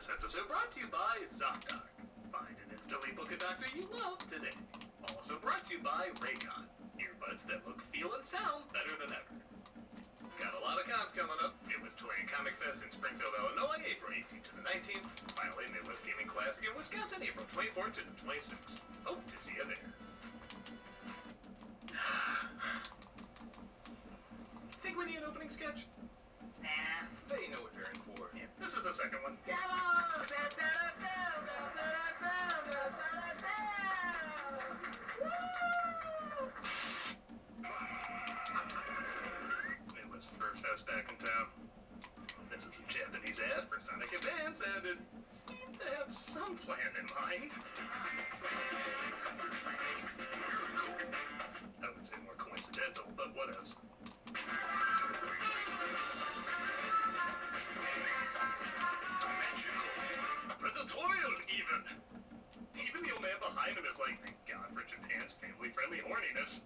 This episode brought to you by ZocDoc. Find and instantly book a doctor you love today. Also brought to you by Raycon. Earbuds that look, feel, and sound better than ever. Got a lot of cons coming up. It was Toy and Comic Fest in Springfield, Illinois, April 18th to the 19th. Finally, Midwest Gaming Classic in Wisconsin, April 24th to the 26th. Hope to see you there. Think we need an opening sketch? Nah. They know what they're in for. Yeah, this is the second one. Come on! Midwest Fur Fest back in town. This is a Japanese ad for Sonic Advance, and it seemed to have some plan in mind. I would say more coincidental, but what else? Predatorial, even! Even the old man behind him is like, thank God for Japan's family-friendly horniness.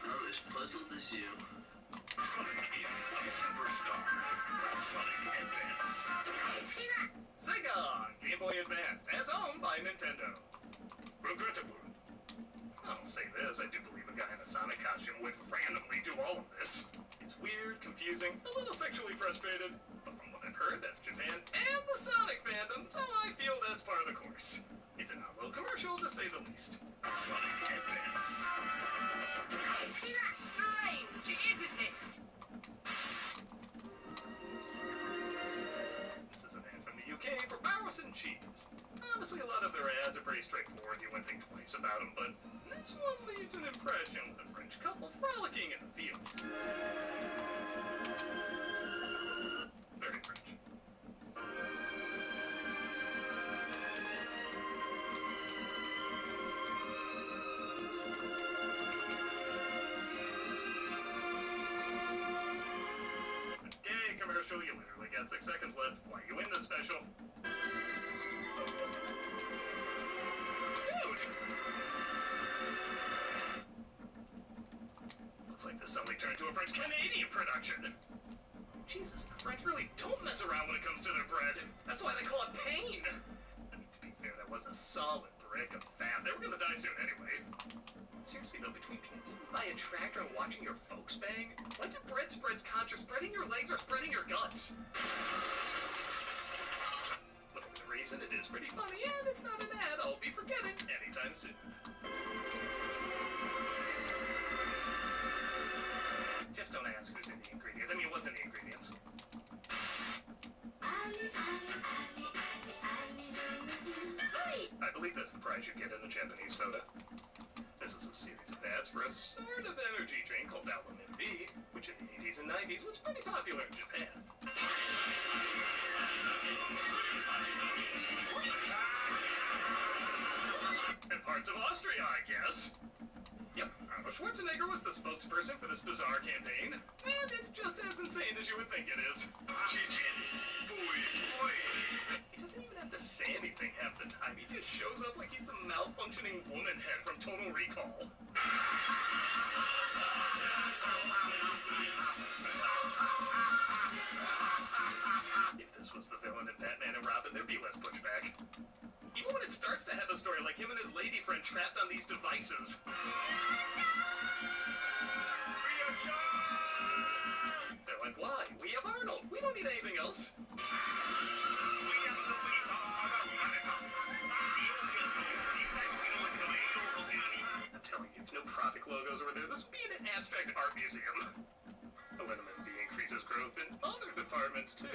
I'm as puzzled as you. Sonic is a superstar. Sonic Advance. Sega! Game Boy Advance, as owned by Nintendo. Regrettable. I'll say this, I do believe a guy in a Sonic costume would randomly do all of this. It's weird, confusing, a little sexually frustrated, but from what I've heard, that's Japan and the Sonic fandom, so I feel that's part of the course. It's an outlaw commercial, to say the least. Sonic Advance. See that strange, isn't it? This is an ad from the UK for Barros and Cheese. Honestly, a lot of their ads are pretty straightforward. You wouldn't think twice about them, but this one leaves an impression with a French couple frolicking in the fields. Very French. Okay, commercial, you literally got 6 seconds left. Why you in this special? Looks like this suddenly turned into a French-Canadian production. Jesus, the French really don't mess around when it comes to their bread. That's why they call it pain. I mean, to be fair, that was a solid brick of fat. They were gonna die soon anyway. Seriously though, between being eaten by a tractor and watching your folks bang, when do bread spreads conjure spreading your legs or spreading your guts? Whatever the reason, it is pretty funny, and it's not an ad I'll be forgetting anytime soon. Just don't ask who's in the ingredients. I mean, what's in the ingredients? I believe that's the prize you get in a Japanese soda. This is a series of ads for a sort of energy drink called Album MV, which in the 80s and 90s was pretty popular in Japan. And parts of Austria, I guess. Yep, Arnold Schwarzenegger was the spokesperson for this bizarre campaign, and it's just as insane as you would think it is. He doesn't even have to say anything half the time. He just shows up like he's the malfunctioning woman head from Total Recall. If this was the villain in Batman and Robin, there'd be less pushback. Even when it starts to have a story like him and his lady friend trapped on these devices. They're like, why? We have Arnold. We don't need anything else. I'm telling you, if no product logos were there, this would be an abstract art museum. Aluminum MV increases growth in other departments, too.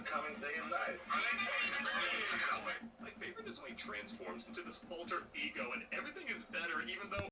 Coming day and night. My favorite is when he transforms into this alter ego and everything is better even though